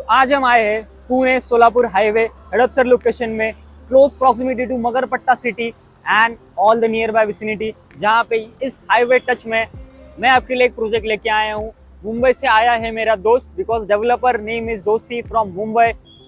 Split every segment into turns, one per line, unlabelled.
तो आज हम आए हैं पुणे सोलापुर हाईवे हड़पसर लोकेशन में, close proximity to Magarpatta city and all the nearby vicinity, जहाँ पे इस हाईवे टच में मैं आपके लिए एक प्रोजेक्ट लेके आया हूँ। मुंबई से आया है मेरा दोस्त, बिकॉज डेवलपर नेम इज दोस्ती from Mumbai,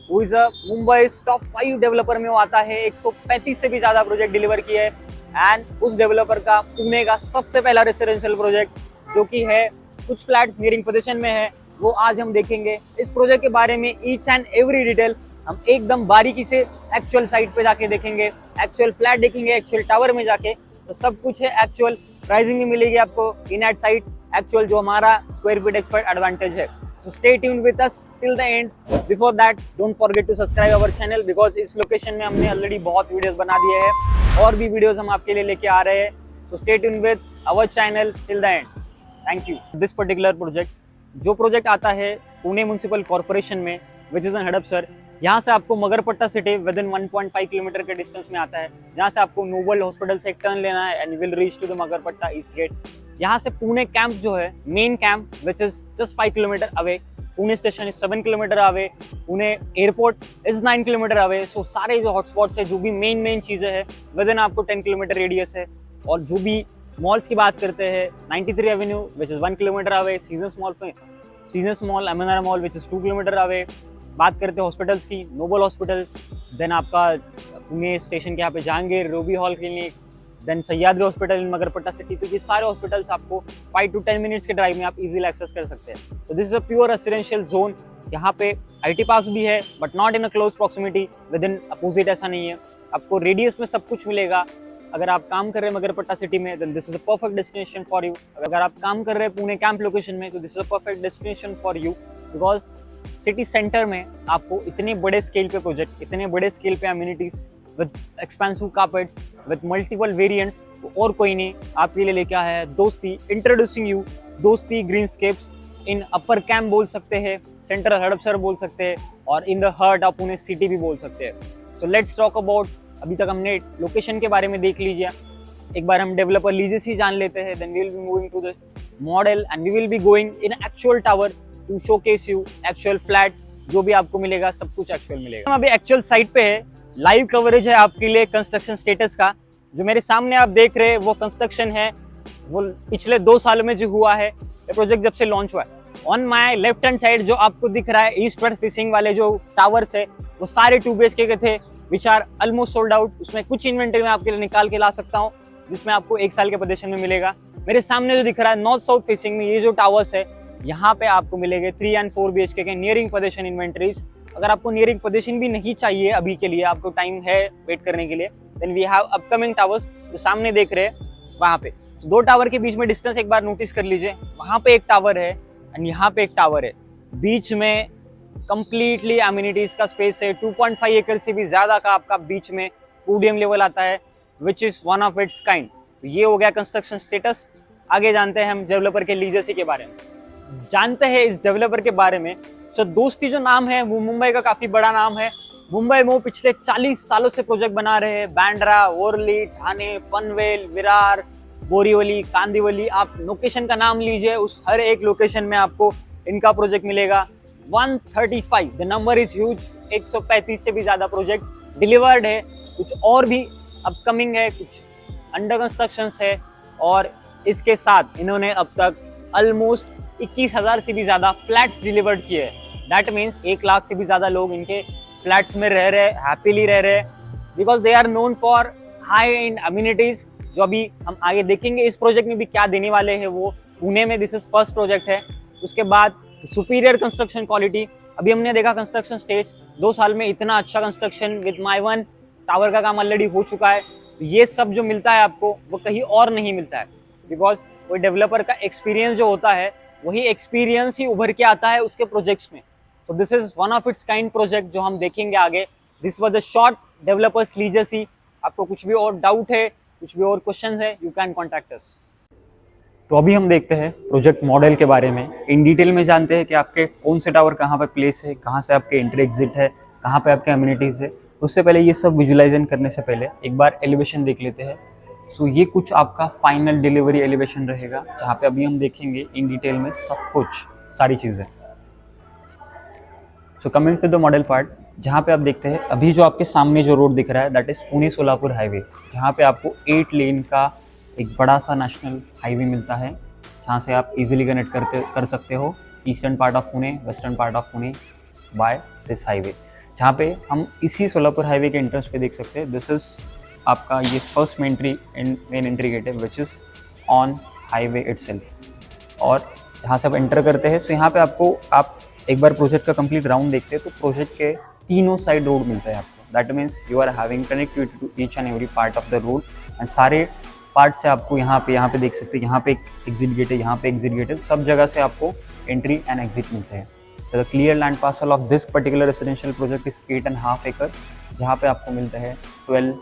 who is a Mumbai top 5 developer में वो आता है। 135 से भी ज्यादा प्रोजेक्ट डिलीवर किए हैं एंड उस डेवलपर का पुणे का सबसे पहला रेसिडेंशियल प्रोजेक्ट जो कि है कुछ फ्लैट्स नियरिंग पोजीशन में है, वो आज हम देखेंगे। इस प्रोजेक्ट के बारे में ईच एंड एवरी डिटेल हम एकदम बारीकी से एक्चुअल साइट पे जाके देखेंगे, एक्चुअल फ्लैट देखेंगे, एक्चुअल टावर में जाके, तो सब कुछ है। एक्चुअल प्राइसिंग भी मिलेगी आपको इन एट साइट, एक्चुअल जो हमारा स्क्वायर फीट एक्सपर्ट एडवांटेज है। So stay tuned with us till the end. Before that, don't forget to subscribe our channel because इस लोकेशन में हमने ऑलरेडी बहुत वीडियोस बना दिए हैं और भी वीडियोस हम आपके लिए लेके आ रहे हैं। So stay tuned with our channel till the end. Thank you. This particular project, जो प्रोजेक्ट आता है पुणे म्युनिसिपल कॉर्पोरेशन में, विच इज इन हड़पसर, यहाँ से आपको Magarpatta city with in 1.5 kilometre के डिस्टेंस में आता है, जहाँ से आपको नोबल हॉस्पिटल से एक टर्न लेना है and will reach to the Magarpatta east gate. यहाँ से पुणे कैंप जो है, main camp which is just 5 kilometre away, Pune station is 7 kilometre away, Pune airport is 9 kilometre away. So सारे जो हॉटस्पॉट्स है, जो भी मेन चीज़ें हैं, विद इन आपको 10 किलोमीटर रेडियस है। और जो भी मॉल्स की बात करते हैं, 93 avenue which is 1 kilometre away, Seasons mall, MNR mall which is 2 kilometre away. बात करते हैं हॉस्पिटल्स की, नोबल हॉस्पिटल, देन आपका पुणे स्टेशन के यहाँ पे Jehangir, Ruby Hall clinic, then Sahyadri hospital in Magarpatta city. तो ये सारे हॉस्पिटल्स आपको 5 to 10 मिनट्स के ड्राइव में आप इजीली एक्सेस कर सकते हैं। तो this is a pure residential zone. यहाँ पे आईटी पार्क्स भी है but not in a close proximity, with in opposite ऐसा नहीं है। आपको रेडियस में सब कुछ मिलेगा। अगर आप काम कर रहे हैं मगरपट्टा सिटी में, then this is a perfect destination for you. अगर आप काम कर रहे हैं पुणे कैंप लोकेशन में, तो this is a perfect destination for you, because city centre में आपको इतने बड़े स्केल पे प्रोजेक्ट, इतने बड़े स्केल पे amenities with expensive carpets with multiple variants, और कोई नहीं आपके लिए लेके आया है दोस्ती। इंट्रोड्यूसिंग यू दोस्ती ग्रीनस्केप्स इन अपर कैंप बोल सकते हैं, सेंट्रल हड़पसर बोल सकते हैं, और in the heart of Pune city भी बोल सकते हैं। सो लेट्स टॉक अबाउट, अभी तक हमने लोकेशन के बारे में देख लीजिए, एक बार हम डेवलपर लीजेस ही जान लेते हैं, then we will be moving to the model and we will be going in actual tower to showcase you actual flat. जो भी आपको मिलेगा सब कुछ एक्चुअल मिलेगा। हम अभी एक्चुअल साइट पे है, लाइव कवरेज है आपके लिए कंस्ट्रक्शन स्टेटस का। जो मेरे सामने आप देख रहे हैं वो कंस्ट्रक्शन है, वो पिछले 2 सालों में जो हुआ है, ये प्रोजेक्ट जब से लॉन्च हुआ है। On my left hand side जो आपको दिख रहा है ईस्ट वेस्ट फेसिंग वाले जो टावर्स है, वो सारे 2 BHK के थे, which are almost sold out. उसमें कुछ इन्वेंटरी में आपके लिए निकाल के ला सकता हूँ, जिसमें आपको 1 साल के पोजीशन में मिलेगा। मेरे सामने जो दिख रहा है नॉर्थ साउथ फेसिंग में, ये जो टावर्स है, यहाँ पे आपको मिलेंगे 3 and 4 BHK के नियरिंग पोजीशन इन्वेंटरीज। अगर आपको नियरिंग पोजीशन भी नहीं चाहिए अभी के लिए, आपको टाइम है वेट करने के लिए, then we have upcoming towers जो सामने देख रहे हैं वहाँ पे। 2 टावर के बीच में डिस्टेंस एक बार नोटिस कर लीजिए, वहाँ पे एक टावर है एंड यहाँ पे एक टावर है। बीच में कंप्लीटली एमिनिटीज का स्पेस है, 2.5 एकड़ से भी ज्यादा का आपका बीच में पोडियम लेवल आता है, which is one of its kind. तो ये हो गया कंस्ट्रक्शन स्टेटस। आगे जानते हैं हम डेवलपर के लीजेसी के बारे में, जानते हैं इस डेवलपर के बारे में। सो दोस्ती जो नाम है वो मुंबई का काफी बड़ा नाम है। मुंबई में वो पिछले 40 सालों से प्रोजेक्ट बना रहे हैं। बांद्रा, वोरली, ठाणे, पनवेल, विरार, बोरीवली, कांदिवली, आप लोकेशन का नाम लीजिए, उस हर एक लोकेशन में आपको इनका प्रोजेक्ट मिलेगा। 135 द नंबर इज ह्यूज, 135 से भी ज्यादा प्रोजेक्ट डिलीवर्ड है। कुछ और भी अपकमिंग है, कुछ अंडर कंस्ट्रक्शन है, और इसके साथ इन्होंने अब तक ऑलमोस्ट 21,000 से भी ज्यादा फ्लैट्स डिलीवर्ड किए हैं। दैट मीन्स 1 लाख से भी ज्यादा लोग इनके फ्लैट्स में रह रहे, हैप्पीली रह रहे, because they are known for high end amenities, जो अभी हम आगे देखेंगे इस प्रोजेक्ट में भी क्या देने वाले हैं वो। पुणे में दिस इज फर्स्ट प्रोजेक्ट है। उसके बाद सुपीरियर कंस्ट्रक्शन क्वालिटी, अभी हमने देखा कंस्ट्रक्शन स्टेज, 2 साल में इतना अच्छा construction with my one tower का काम ऑलरेडी हो चुका है। ये सब जो मिलता है आपको वो कहीं और नहीं मिलता है, बिकॉज कोई डेवलपर का एक्सपीरियंस जो होता है वही एक्सपीरियंस ही उभर के आता है उसके प्रोजेक्ट्स में। तो this is one of its kind project जो हम देखेंगे आगे। This was the short developers legacy. आपको कुछ भी और डाउट है, कुछ भी और क्वेश्चन है, यू कैन कॉन्टैक्ट अस। तो अभी हम देखते हैं प्रोजेक्ट मॉडल के बारे में, इन डिटेल में जानते हैं कि आपके कौन से टावर कहाँ पे प्लेस है, कहाँ से आपके एंट्री एग्जिट है, कहाँ पे आपके अम्यूनिटीज है। उससे पहले ये सब विजुअलाइजेशन करने से पहले एक बार एलिवेशन देख लेते हैं। सो ये कुछ आपका फाइनल डिलीवरी एलिवेशन रहेगा, जहाँ पे अभी हम देखेंगे इन डिटेल में सब कुछ, सारी चीज़ें। So coming to the model part, जहाँ पे आप देखते हैं अभी जो आपके सामने जो रोड दिख रहा है that is Pune Solapur highway, जहाँ पे आपको 8 लेन का एक बड़ा सा नेशनल हाईवे मिलता है, जहाँ से आप इजीली कनेक्ट कर सकते हो eastern part of Pune, western part of Pune by this highway. जहाँ पे हम इसी सोलापुर हाईवे के एंट्रेंस पे देख सकते हैं, दिस इज़ आपका ये फर्स्ट मेन एंट्री गेट है which is on highway itself. और जहाँ से आप एंटर करते हैं, सो यहाँ पे आपको आप एक बार प्रोजेक्ट का कंप्लीट राउंड देखते हैं तो प्रोजेक्ट के तीनों साइड रोड मिलता है आपको। That means you are having connectivity to each and every part of the road, and सारे पार्ट से आपको यहाँ पे देख सकते हैं, यहाँ पे एक एग्जिट गेट है, यहाँ पे एग्जिट गेट है, सब जगह से आपको एंट्री एंड एग्जिट मिलते हैं। So the clear land parcel of this particular residential project is 8.5 एकड़, जहाँ पे आपको मिलता है 12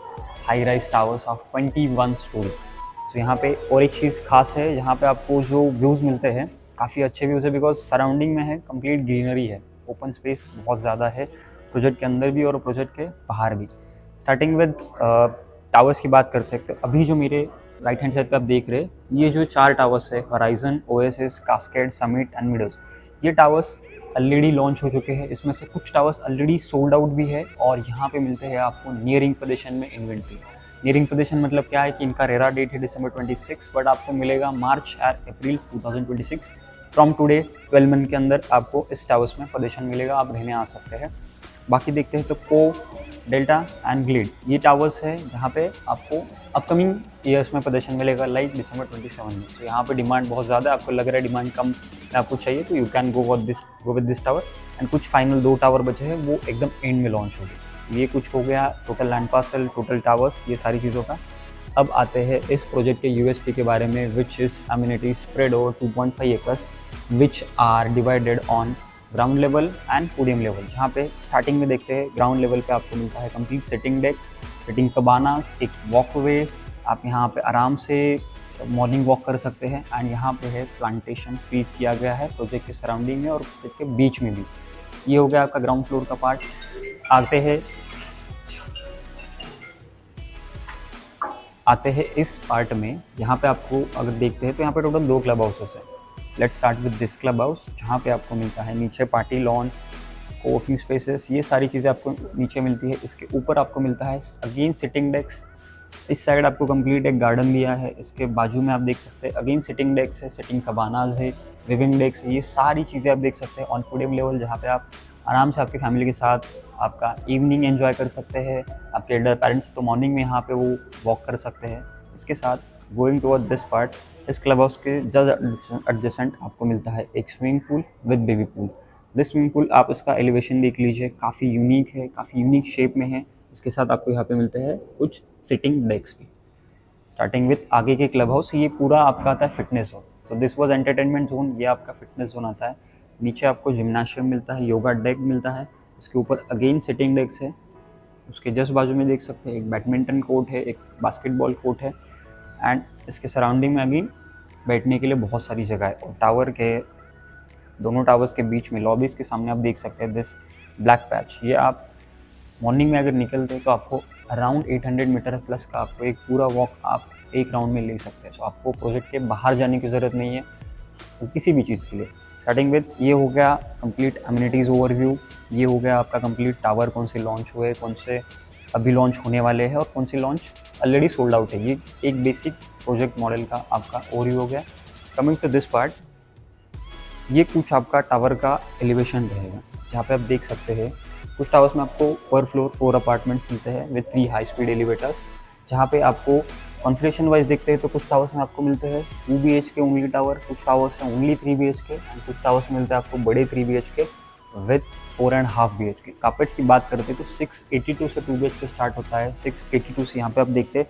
high rise towers of 21 storey. So यहाँ पे और एक चीज़ खास है, यहाँ पे आपको जो व्यूज़ मिलते हैं काफ़ी अच्छे व्यूज़ है, बिकॉज सराउंडिंग में है कंप्लीट ग्रीनरी है, ओपन स्पेस बहुत ज़्यादा है प्रोजेक्ट के अंदर भी और प्रोजेक्ट के बाहर भी। स्टार्टिंग विद टावर्स की बात करते हैं तो अभी जो मेरे राइट हैंड साइड पे आप देख रहे हैं, ये जो 4 टावर्स है, horizon, oasis, cascade, summit and meadows, ये टावर्स ऑलरेडी लॉन्च हो चुके हैं। इसमें से कुछ टावर्स ऑलरेडी सोल्ड आउट भी है और यहाँ पे मिलते हैं आपको नियरिंग पोजीशन में इन्वेंट्री। नियरिंग पोजीशन मतलब क्या है कि इनका रेरा डेट है December 26, बट आपको मिलेगा मार्च और अप्रैल 2026। फ्रॉम टुडे 12 मंथ के अंदर आपको इस टावर्स में पोजीशन मिलेगा, आप रहने आ सकते हैं। बाकी देखते हैं तो को, डेल्टा एंड ग्लिड, ये टावर्स है जहाँ पे आपको अपकमिंग ईयर्स में पोजीशन मिलेगा लाइक December 27 में। तो यहाँ पे डिमांड बहुत ज़्यादा है, आपको लग रहा है डिमांड कम में आपको चाहिए तो you can go with this tower. And कुछ फाइनल 2 टावर बचे हैं, वो एकदम एंड में लॉन्च हो गए। ये कुछ हो गया total land parcel, total towers, ये सारी चीज़ों का। अब आते हैं इस प्रोजेक्ट के यूएसपी के बारे में, which is amenity spread over 2.5 acres which are divided on ground level and podium level. जहाँ पे स्टार्टिंग में देखते हैं ग्राउंड लेवल पे आपको मिलता है कंप्लीट सिटिंग डेक, सिटिंग कबानास, एक वॉकवे, आप यहाँ पे आराम से मॉर्निंग वॉक कर सकते हैं। एंड यहाँ पे है प्लांटेशन फ्रीज किया गया है प्रोजेक्ट के सराउंडिंग में और प्रोजेक्ट के बीच में भी। ये हो गया आपका ग्राउंड फ्लोर का पार्ट। आते हैं इस पार्ट में, यहाँ पे आपको अगर देखते हैं तो यहाँ पे टोटल 2 क्लब हाउसेस हैं। Let's start with this club house, जहाँ पे आपको मिलता है नीचे पार्टी लॉन, कोवर्किंग स्पेसेस, ये सारी चीज़ें आपको नीचे मिलती है। इसके ऊपर आपको मिलता है अगेन सिटिंग डेक्स। इस साइड आपको कंप्लीट एक गार्डन दिया है, इसके बाजू में आप देख सकते हैं अगेन सिटिंग डेक्स है, सिटिंग कबानाज है, लिविंग डेक्स है, ये सारी चीज़ें आप देख सकते हैं ऑन पोडियम लेवल, जहाँ पे आप आराम से आपकी फैमिली के साथ आपका इवनिंग एंजॉय कर सकते हैं। आपके एल्डर पेरेंट्स तो मॉर्निंग में यहाँ पे वो वॉक कर सकते हैं। इसके साथ गोइंग टुवर्ड दिस पार्ट, इस क्लब हाउस के जस्ट एडजेसेंट आपको मिलता है एक swimming pool with baby pool. This swimming pool आप इसका एलिवेशन देख लीजिए, काफ़ी यूनिक है, काफ़ी यूनिक शेप में है। इसके साथ आपको यहाँ पे मिलते हैं कुछ सिटिंग डेक्स भी। स्टार्टिंग विथ आगे के क्लब हाउस, ये पूरा आपका आता है fitness zone. So this was entertainment zone, ये आपका फिटनेस जोन आता है। नीचे आपको जिम्नाशियम मिलता है, योगा डेक मिलता है, इसके ऊपर अगेन सिटिंग डेक्स है। उसके जस्ट बाजू में देख सकते हैं एक बैडमिंटन कोर्ट है, एक बास्केटबॉल कोर्ट है, एंड इसके सराउंडिंग में अगेन बैठने के लिए बहुत सारी जगह है। और टावर के दोनों टावर्स के बीच में लॉबीज़ के सामने आप देख सकते हैं दिस ब्लैक पैच। ये आप मॉर्निंग में अगर निकलते हैं तो आपको अराउंड 800 मीटर प्लस का आपको एक पूरा वॉक आप एक राउंड में ले सकते हैं। सो आपको प्रोजेक्ट के बाहर जाने की ज़रूरत नहीं है तो किसी भी चीज़ के लिए। स्टार्टिंग विद ये हो गया कंप्लीट अम्यूनिटीज़ ओवरव्यू, ये हो गया आपका कंप्लीट टावर, कौन से लॉन्च हुए, कौन से अभी लॉन्च होने वाले हैं और कौन से लॉन्च ऑलरेडी सोल्ड आउट है। ये एक बेसिक प्रोजेक्ट मॉडल का आपका ओवरव्यू हो गया। कमिंग टू दिस पार्ट, ये कुछ आपका टावर का एलिवेशन रहेगा, जहाँ पे आप देख सकते हैं कुछ टावर्स में आपको पर फ्लोर 4 अपार्टमेंट मिलते हैं विद 3 हाई स्पीड एलिवेटर्स। जहाँ पे आपको कॉन्फ़िगरेशन वाइज देखते हैं तो कुछ टावर्स में आपको मिलते हैं 2 BHK ओनली टावर, कुछ टावर्स हैं ओनली 3 BHK एंड कुछ टावर्स में मिलते हैं आपको बड़े 3 BHK विद 4.5 BHK। कार्पेट्स की बात करते हैं तो 682 से 2 BHK स्टार्ट होता है। 682 से यहाँ पे आप देखते हैं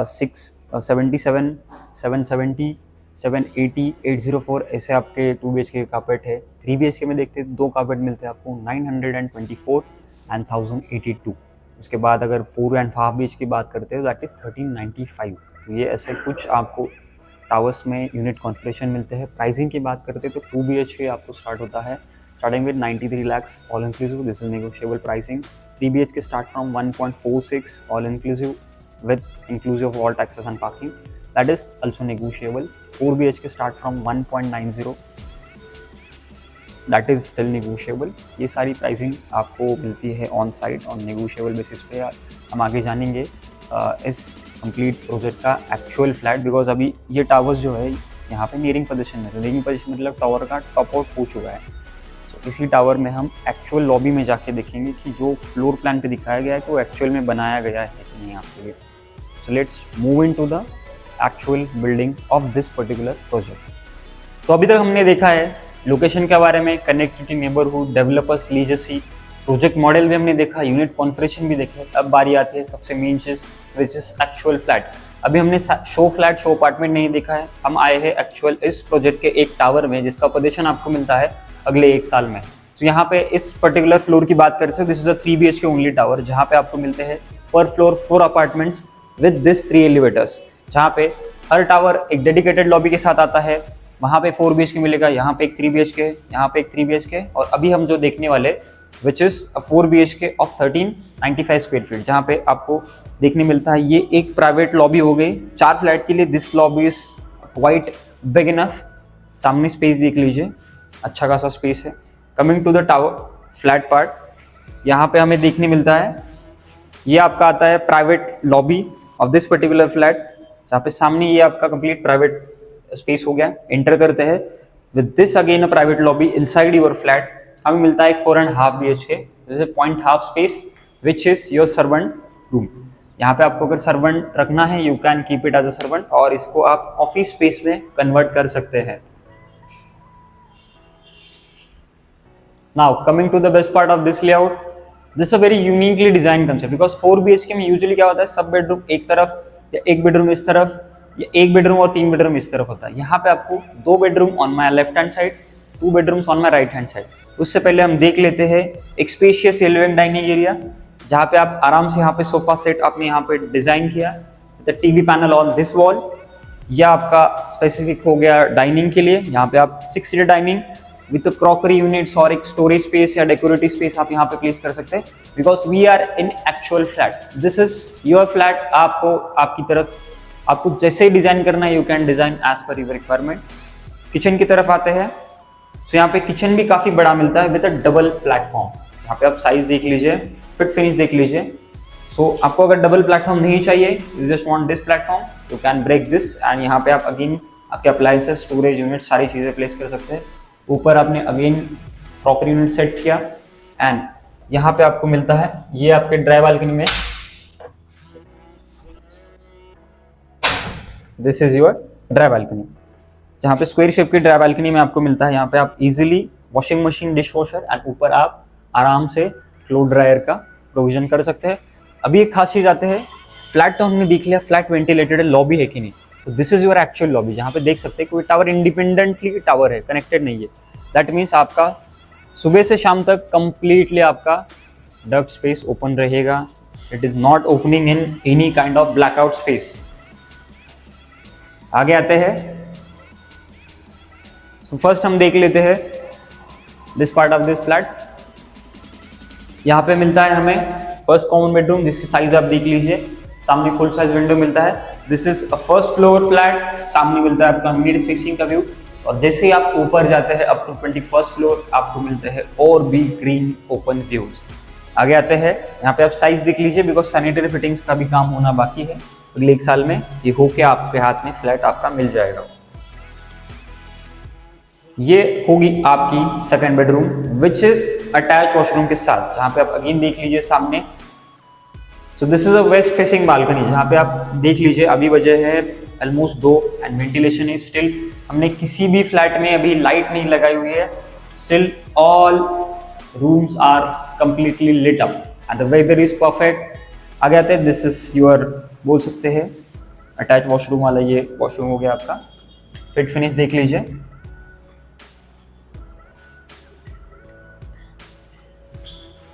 677, 770, 780, 804 ऐसे आपके 2 BHK कार्पेट है। 3 BHK में देखते हैं 2 कार्पेट मिलते हैं आपको 924 एंड 1082। उसके बाद अगर 4.5 BHK की बात करते हैं दैट इज़ 1395। तो ये ऐसे कुछ आपको टावर्स में यूनिट कॉन्फ़िगरेशन मिलते हैं। प्राइसिंग की बात करते हैं तो 2 BHK आपको स्टार्ट होता है starting with 93 lakhs all inclusive, this is negotiable pricing. 3 BHK start from 1.46 all inclusive with inclusive of all taxes and parking, that is also negotiable. 4 BHK start from 1.90, that is still negotiable. ये सारी pricing आपको मिलती है on site on negotiable basis पे। हम आगे जानेंगे इस कंप्लीट प्रोजेक्ट का एक्चुअल फ्लैट, बिकॉज अभी ये टावर्स जो है यहाँ पे नियरिंग पोजीशन में, नियरिंग पोजीशन मतलब टावर का टॉप आउट हो चुका है। तो इसी टावर में हम एक्चुअल लॉबी में जाके देखेंगे कि जो फ्लोर प्लान पे दिखाया गया है तो एक्चुअल में बनाया गया है कि नहीं आपके लिए। So let's move into the actual building of this particular project. तो अभी तक हमने देखा है लोकेशन के बारे में, connectivity, neighbourhood, developers, legacy, project model भी हमने देखा, यूनिट कॉन्फ़िगरेशन भी देखे। अब बारी आती है सबसे main cheese which is actual flat. अभी हमने शो फ्लैट, शो अपार्टमेंट नहीं देखा है, हम आए हैं एक्चुअल इस प्रोजेक्ट के एक टावर में जिसका पोजीशन आपको मिलता है अगले 1 साल में। तो यहाँ पे इस पर्टिकुलर फ्लोर की बात करें तो this is a 3 BHK only tower, जहाँ पे आपको मिलते हैं पर floor 4 apartments with this 3 elevators, जहाँ पे हर टावर एक डेडिकेटेड लॉबी के साथ आता है। वहाँ पे 4 BHK मिलेगा, यहाँ पे एक 3 BHK, यहाँ पे एक 3 BHK, और अभी हम जो देखने वाले which is 4 BHK of 1395 square feet, जहाँ पे आपको देखने मिलता है ये एक प्राइवेट लॉबी हो गई 4 फ्लैट के लिए। This lobby is quite big enough. सामने स्पेस देख लीजिए, अच्छा खासा स्पेस है। Coming to the tower flat part, यहाँ पे हमें देखने मिलता है ये आपका आता है private lobby of this particular flat, जहाँ पे सामने ये आपका कंप्लीट प्राइवेट स्पेस हो गया। एंटर करते हैं with this again a private lobby inside your flat. हमें मिलता है एक 4.5 BHK, जैसे 0.5 space which is your servant room. यहाँ पे आपको अगर सर्वेंट रखना है you can keep it as a servant, और इसको आप ऑफिस स्पेस में कन्वर्ट कर सकते हैं। Now coming to the best part of this layout, this a very uniquely design concept, because 4 BHK में यूजुअली क्या होता है, सब बेडरूम एक तरफ या एक बेडरूम इस तरफ या एक बेडरूम और 3 बेडरूम इस तरफ होता है। यहाँ पे आपको 2 bedroom on my left hand side, 2 bedrooms on my right hand side. उससे पहले हम देख लेते हैं एक स्पेशियस लिविंग डाइनिंग एरिया, जहाँ पे आप आराम से यहाँ पे सोफा सेट आपने यहाँ पे डिजाइन किया, the TV panel on this wall. यह आपका स्पेसिफिक हो गया डाइनिंग के लिए। यहाँ पे आप 6 seater dining with crockery units और एक स्टोरेज स्पेस या डेकोरेटिव स्पेस आप यहाँ पे प्लेस कर सकते हैं, because we are in actual flat. This is your flat. आपको आपकी तरफ आपको जैसे ही डिजाइन करना है you can design as per your requirement. Kitchen की तरफ आते हैं, तो यहाँ पे किचन भी काफी बड़ा मिलता है विद अ डबल प्लेटफॉर्म। यहाँ पे आप साइज देख लीजिए, फिट फिनिश देख लीजिए। सो आपको अगर डबल प्लेटफॉर्म नहीं चाहिए, you just want this platform, you can break this and यहाँ पे आप अगेन आपके अप्लायंसेस, स्टोरेज यूनिट, सारी चीजें प्लेस कर सकते हैं। ऊपर आपने अगेन क्रॉकरी यूनिट सेट किया एंड यहाँ पे आपको मिलता है ये आपके ड्राई बालकनी में, this is your dry balcony, जहाँ पे स्क्वायर शेप की ड्राई बालकनी में आपको मिलता है। यहाँ पे आप easily washing machine, dish washer and ऊपर आप आराम से फ्लोर ड्रायर का प्रोविजन कर सकते हैं। अभी एक खास चीज आते हैं, फ्लैट तो हमने देख लिया, फ्लैट वेंटिलेटेड है, लॉबी है कि नहीं। तो this is your actual lobby, जहाँ पे देख सकते हैं कोई टावर इंडिपेंडेंटली टावर है, कनेक्टेड नहीं है। दैट मीन्स आपका सुबह से शाम तक कंप्लीटली आपका डक्ट स्पेस ओपन रहेगा। It is not opening in any kind of blackout space. आगे आते हैं, सो फर्स्ट हम देख लेते हैं this part of this flat. यहाँ पे मिलता है हमें फर्स्ट कॉमन बेडरूम, जिसकी साइज आप देख लीजिए, सामने फुल साइज विंडो मिलता है। This is a first floor flat, सामने मिलता है आपका मिड फेसिंग का व्यू। और जैसे ही आप ऊपर जाते हैं अप टू 21st फ्लोर, आपको मिलते हैं और भी ग्रीन ओपन व्यूज। आगे आते हैं, यहाँ पे आप साइज देख लीजिए, बिकॉज सैनिटरी फिटिंग्स का भी काम होना बाकी है। अगले 1 साल में ये होके आपके हाथ में फ्लैट आपका मिल जाएगा। ये होगी आपकी second bedroom which is attach washroom के साथ, जहाँ पे आप अगेन देख लीजिए सामने। So this is a waste facing balcony, जहाँ पे आप देख लीजिए अभी वजह है almost 2 and ventilation is still, हमने किसी भी फ्लैट में अभी लाइट नहीं लगाई हुई है, still all rooms are completely lit up and the weather is perfect. आगे आते हैं, दिस इज योर बोल सकते हैं अटैच वॉशरूम वाला, ये वॉशरूम हो गया आपका। फिट फिनिश देख लीजिए।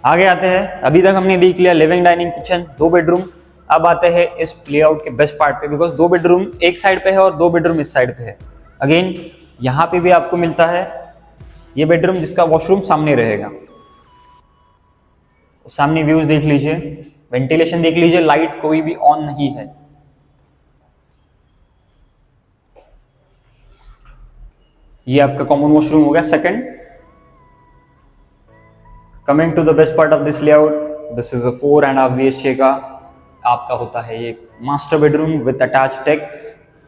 आगे आते हैं, अभी तक हमने देख लिया लिविंग, डाइनिंग, किचन, 2 बेडरूम। अब आते हैं इस लेआउट के बेस्ट पार्ट पे, बिकॉज 2 बेडरूम एक साइड पे है और 2 बेडरूम इस साइड पे है। अगेन यहाँ पे भी आपको मिलता है ये बेडरूम जिसका वॉशरूम सामने रहेगा। सामने व्यूज देख लीजिए, वेंटिलेशन देख लीजिए, लाइट कोई भी ऑन नहीं है। ये आपका कॉमन वॉशरूम हो गया second. Coming to the best part of this layout, this is a 4.5 BHK का आपका होता है ये master bedroom with attach tech.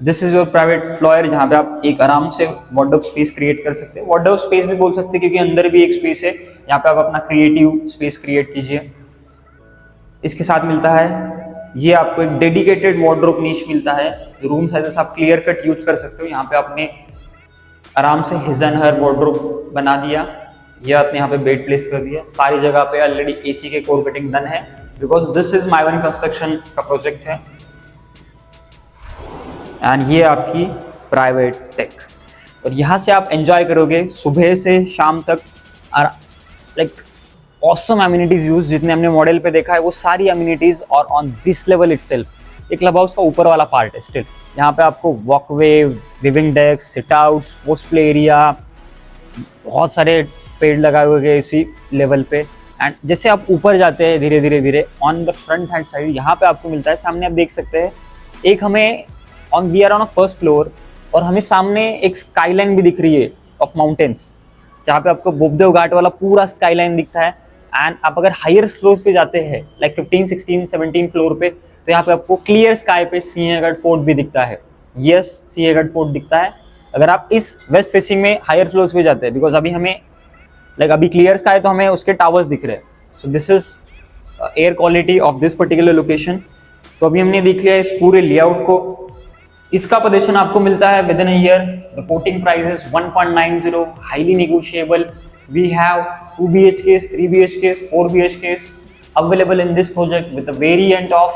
This is your private floor, जहाँ पे आप एक आराम से वार्डरोब स्पेस क्रिएट कर सकते हैं। वार्डरोब स्पेस भी बोल सकते हैं क्योंकि अंदर भी एक स्पेस है, यहाँ पे आप अपना क्रिएटिव स्पेस क्रिएट कीजिए। इसके साथ मिलता है ये आपको एक डेडिकेटेड वार्डरोब नीश मिलता है। रूम साइजेस आप क्लियर कट यूज कर सकते हो। यहाँ पे आपने आराम से हिज एंड हर वार्डरोब बना दिया। ये आपने यहाँ पे बेड प्लेस कर दिया। सारी जगह पे ऑलरेडी एसी के कोर कटिंग डन है because this is my one construction का प्रोजेक्ट है। एंड ये आपकी प्राइवेट टेक, और यहाँ से आप एंजॉय करोगे सुबह से शाम तक। लाइक ऑसम एमिनिटीज यूज, जितने हमने मॉडल पे देखा है वो सारी एमिनिटीज और ऑन दिस लेवल इटसेल्फ। एक क्लब हाउस का ऊपर वाला पार्ट है स्टिल, यहाँ पे आपको walkway, living desk, sit out, sports play area, बहुत सारे पेड़ लगाए हुए हैं इसी लेवल पे। एंड जैसे आप ऊपर जाते हैं धीरे धीरे धीरे on the front hand side यहाँ पे आपको मिलता है, सामने आप देख सकते हैं एक हमें we are on a first floor, और हमें सामने एक स्काईलाइन भी दिख रही है ऑफ माउंटेन्स, जहाँ पे आपको बोबदेव घाट वाला पूरा स्काईलाइन दिखता है। एंड आप अगर हायर फ्लोर पे जाते हैं लाइक 15, 16, 17 फ्लोर पे, तो यहाँ पे आपको क्लियर स्काई पे सिंहगढ़ फोर्ट भी दिखता है। यस, सिंहगढ़ फोर्ट दिखता है अगर आप इस वेस्ट फेसिंग में हायर फ्लोर्स पे जाते हैं, बिकॉज अभी हमें अभी क्लियर स्काई तो हमें उसके टावर्स दिख रहे हैं। So this is air quality of this particular location. तो अभी हमने देख लिया इस पूरे लेआउट को। इसका पोजीशन आपको मिलता है within a year. The quoting price is 1.90, highly negotiable. We have 2 BHKs, 3 BHKs, 4 BHKs available in this project with the variant of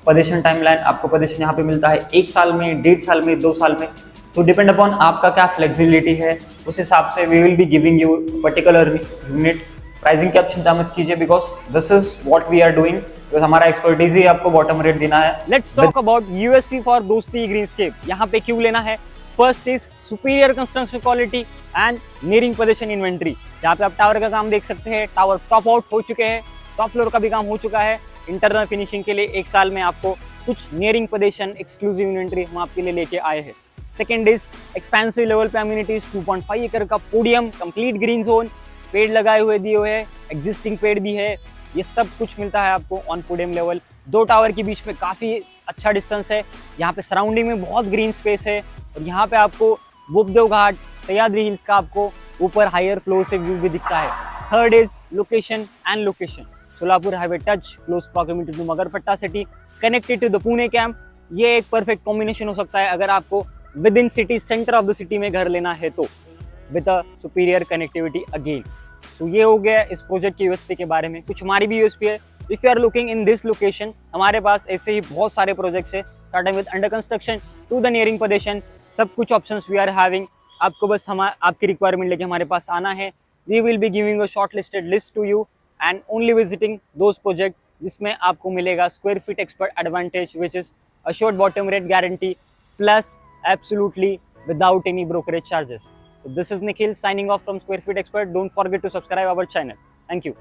position timeline. आपको पोजीशन यहाँ पे मिलता है 1 साल में, 1.5 साल में, 2 साल में। तो डिपेंड अपॉन आपका क्या फ्लेक्सिबिलिटी है, उस हिसाब से we will be giving you particular unit. Pricing की आप चिंता मत कीजिए because this is what we are doing, because हमारा एक्सपर्टीज ही आपको बॉटम रेट देना है। Let's talk about USP for Dosti Greenscape. यहाँ पे क्यों लेना है? First is superior construction quality and nearing position inventory. जहाँ पे आप टावर का काम देख सकते हैं, टावर टॉप आउट हो चुके हैं, टॉप फ्लोर का भी काम हो चुका है। इंटरनल फिनिशिंग के लिए 1 साल में आपको कुछ नियरिंग पोजीशन एक्सक्लूसिव इन्वेंट्री हम आपके लिए लेके आए हैं। सेकेंड इज एक्सपेंसिव लेवल पे अम्यूनिटीज, 2.5 एकड़ का पोडियम, कंप्लीट ग्रीन जोन, पेड़ लगाए हुए दिए हुए हैं, एग्जिस्टिंग पेड़ भी है। ये सब कुछ मिलता है आपको ऑन पोडियम लेवल। 2 टावर के बीच में काफ़ी अच्छा डिस्टेंस है। यहाँ पे सराउंडिंग में बहुत ग्रीन स्पेस है, और यहाँ पे आपको बोबदेव घाट, सह्याद्री हिल्स का आपको ऊपर हायर फ्लोर से व्यू भी दिखता है। Third is location and location. Solapur highway touch, close proximity to Magarpatta city, connected to the Pune camp. ये एक परफेक्ट कॉम्बिनेशन हो सकता है अगर आपको within city, centre of the city में घर लेना है तो, with a superior connectivity again. So ये हो गया इस प्रोजेक्ट की यूएसपी के बारे में। कुछ हमारी भी यूएसपी है। If you are looking in this location, हमारे पास ऐसे ही बहुत सारे प्रोजेक्ट्स है, starting with under construction to the nearing position, सब कुछ ऑप्शंस वी आर हैविंग। आपको बस आपकी रिक्वायरमेंट लेके हमारे पास आना है। We will be giving a shortlisted list to you and only visiting those project जिसमें आपको मिलेगा square feet expert advantage, which is assured bottom rate guarantee plus absolutely without any brokerage charges. So this is Nikhil signing off from Square Feet Expert. Don't forget to subscribe our channel. Thank you.